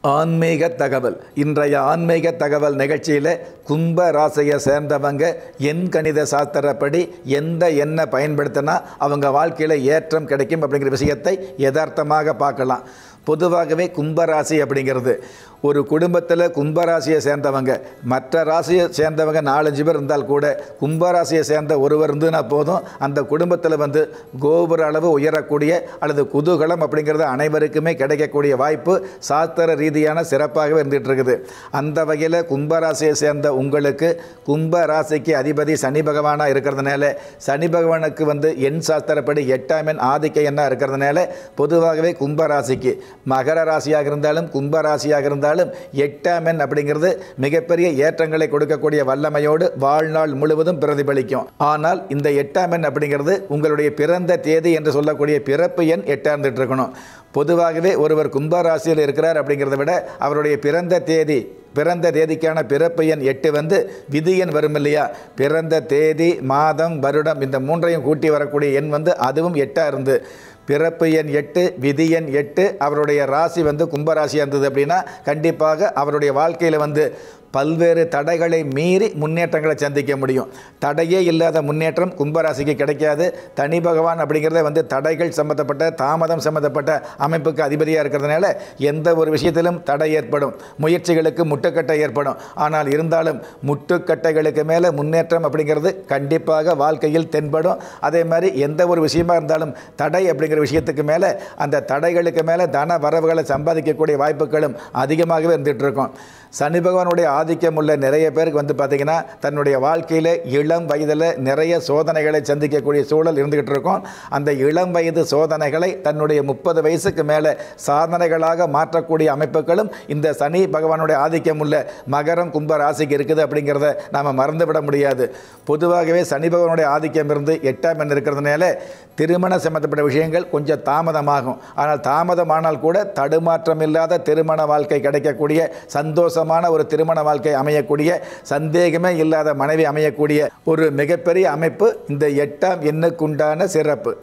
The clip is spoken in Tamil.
ஆன்மீக தகவல். இன்றைய ஆன்மீக தகவல் நிகழ்ச்சியில் கும்ப ராசியை சேர்ந்தவங்க எண் கணித சாஸ்திரப்படி எந்த எண்ணை பயன்படுத்தினா அவங்க வாழ்க்கையில் ஏற்றம் கிடைக்கும் அப்படிங்கிற விஷயத்தை யதார்த்தமாக பார்க்கலாம். பொதுவாகவே கும்பராசி அப்படிங்கிறது ஒரு குடும்பத்தில் கும்பராசியை சேர்ந்தவங்க மற்ற ராசியை சேர்ந்தவங்க 4-5 பேர் இருந்தால் கூட கும்பராசியை சேர்ந்த ஒருவர் இருந்துன்னா போதும், அந்த குடும்பத்தில் கோபுர அளவு உயரக்கூடிய அல்லது குதூகலம் அப்படிங்கிறது அனைவருக்குமே கிடைக்கக்கூடிய வாய்ப்பு சாஸ்திர ரீதியான சிறப்பாகவே இருந்துகிட்டு இருக்குது. அந்த வகையில் கும்பராசியை சேர்ந்த உங்களுக்கு கும்பராசிக்கு அதிபதி சனி பகவானாக இருக்கிறதுனால சனி பகவானுக்கு எண் சாஸ்திரப்படி 8ஆம் எண் ஆதிக்க எண்ணாக இருக்கிறதுனால பொதுவாகவே கும்பராசிக்கு மகர ராசியாக இருந்தாலும் கும்பராசியாக இருந்தாலும் 8ஆம் எண் அப்படிங்கிறது மிகப்பெரிய ஏற்றங்களை கொடுக்கக்கூடிய வல்லமையோடு வாழ்நாள் முழுவதும் பிரதிபலிக்கும். ஆனால் இந்த 8ஆம் எண் அப்படிங்கிறது உங்களுடைய பிறந்த தேதி என்று சொல்லக்கூடிய பிறப்பு எண் 8ஆக இருந்துட்டு இருக்கணும். பொதுவாகவே ஒருவர் கும்பராசியில் இருக்கிறார் அப்படிங்கிறத விட அவருடைய பிறந்த தேதிக்கான பிறப்பு எண் 8 விதி எண் வரும் இல்லையா, பிறந்த தேதி மாதம் வருடம் இந்த மூன்றையும் கூட்டி வரக்கூடிய எண் அதுவும் 8ஆக இருந்து பிறப்பு எண் 8 விதி எண் 8 அவருடைய ராசி கும்பராசியாக இருந்தது அப்படின்னா கண்டிப்பாக அவருடைய வாழ்க்கையில் பல்வேறு தடைகளை மீறி முன்னேற்றங்களை சந்திக்க முடியும். தடையே இல்லாத முன்னேற்றம் கும்பராசிக்கு கிடைக்காது. தனி பகவான் அப்படிங்கிறத தடைகள் சம்மந்தப்பட்ட தாமதம் சம்மந்தப்பட்ட அமைப்புக்கு அதிபதியாக இருக்கிறதுனால எந்த ஒரு விஷயத்திலும் தடை ஏற்படும், முயற்சிகளுக்கு முட்டுக்கட்டை ஏற்படும். ஆனால் இருந்தாலும் முட்டுக்கட்டைகளுக்கு மேலே முன்னேற்றம் அப்படிங்கிறது கண்டிப்பாக வாழ்க்கையில் தென்படும். அதே மாதிரி எந்த ஒரு விஷயமா இருந்தாலும் தடை அப்படிங்கிற விஷயத்துக்கு மேலே அந்த தடைகளுக்கு மேலே தன வரவுகளை சம்பாதிக்கக்கூடிய வாய்ப்புகளும் அதிகமாகவே இருந்துகிட்டு இருக்கும். சனி பகவானுடைய ஆதிக்கம் உள்ள நிறைய பேருக்கு பார்த்திங்கன்னா தன்னுடைய வாழ்க்கையில் இளம் வயதில் நிறைய சோதனைகளை சந்திக்கக்கூடிய சூழல் இருந்துக்கிட்டு இருக்கும். அந்த இளம் வயது சோதனைகளை தன்னுடைய 30 வயசுக்கு மேலே சாதனைகளாக மாற்றக்கூடிய அமைப்புகளும் இந்த சனி பகவானுடைய ஆதிக்கம் உள்ள மகரம் கும்ப ராசிக்கு இருக்குது அப்படிங்கிறத நாம் மறந்துவிட முடியாது. பொதுவாகவே சனி பகவானுடைய ஆதிக்கம் இருந்து 8ஆம் எண் இருக்கிறதுனால திருமண சம்பந்தப்பட்ட விஷயங்கள் கொஞ்சம் தாமதமாகும். ஆனால் தாமதமானால் கூட தடுமாற்றம் இல்லாத திருமண வாழ்க்கை கிடைக்கக்கூடிய சந்தோஷமான ஒரு திருமண வாழ்க்கை அமையக்கூடிய சந்தேகமே இல்லாத மனைவி அமையக்கூடிய ஒரு மிகப்பெரிய அமைப்பு இந்த 8ஆம் எண்ணுக்குண்டான சிறப்பு.